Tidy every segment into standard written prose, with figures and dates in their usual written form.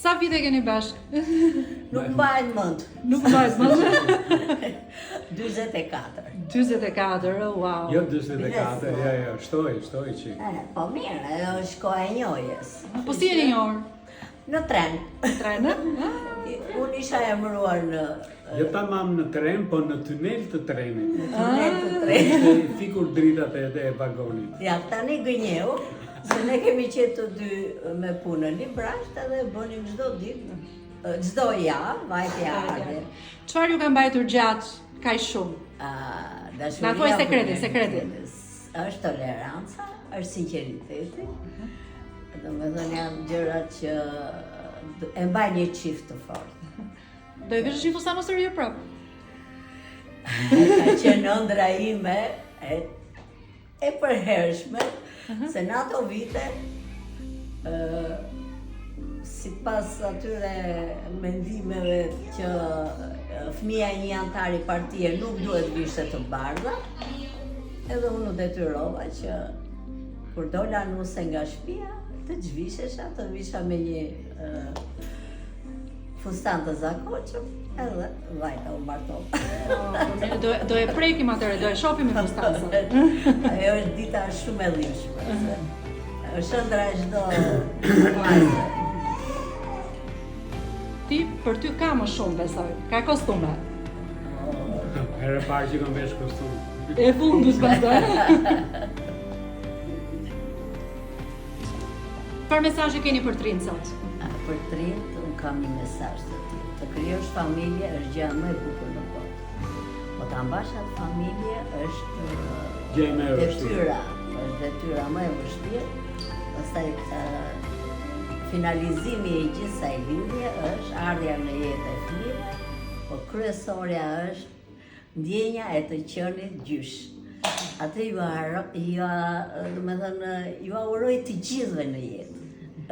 Sa vite keni bashkë? Nuk mbajnë mend. Nuk mbajt mend. 44. 44, wow. Jo 44, ja, shtoj që. Po mirë, ajo është koha e njohjes. Po si jeni njohur? Në tren. Trenë? Unë isha emëruar në Jo tamam në tren, po në tunel të trenit. tunet të trenit. Ishte fikur dritat e vagonit. Ja, tani gënjeu, se ne kemi qenë të dy me punën një brasht edhe bënim çdo ditë, çdo javë, vajtja ardhe. Çfarë ju ka mbajtur gjatë kaq shumë? Dashuria. Na thuaj sekretin. Është toleranca, është sinqeriteti. Domethënë janë gjërat që e mbajnë një çift të fortë. Do i vesh një fustan ose rjo prap? Ka qenë ëndra ime e përhershme, se në ato vite, sipas atyre mendimeve që fëmia e një antari partie nuk duhet vishte të bardha, edhe unë u detyrova që kur dola nuse nga shtëpia, të zhvishesha, të visha me një fustan të zakoqëm, edhe vajta u martova. Do e prekim atëre, do e shohim me fustansën. Ajo është dita shumë e dhimbshme. Është ëndra e çdo vajze. Ti për ty ka më shumë besoj, ka kostume. Herë e parë që kam vesh kostum. E fundit pastaj. Çfarë mesazhi keni për trinë sot? Për trinjt, unë kam një mesazh të tillë. Të krijosh familje është gjëja më e bukur në botë. Po ta mbash atë familje është Gjë më e vështirë. është detyra më e vështirë. Pastaj finalizimi i gjithë kësaj lidhje është ardhja në jetë e fëmijëve, po kryesorja është ndjenja e të qenit gjysh. Atë ju auroj të gjithëve në jetë.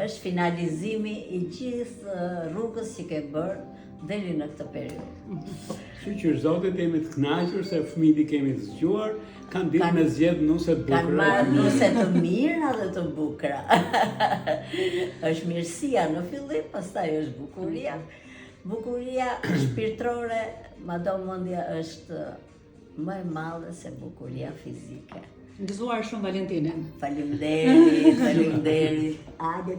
Është finalizimi i gjithë rrugës që ke bërë deri në këtë periudhë. Shqyr Zotit jemi të kënaqur se fëmijët i kemi të zgjuar, kanë ditë me zgjedh nuse të Kanë bukura. marrë nuse të mira dhe të bukura. Është mirësia në fillim, pastaj është bukuria. Bukuria shpirtërore, madomendja është më e madhe se bukuria fizike. Gëzuar shumë Valentinin. Faleminderit. Hajde.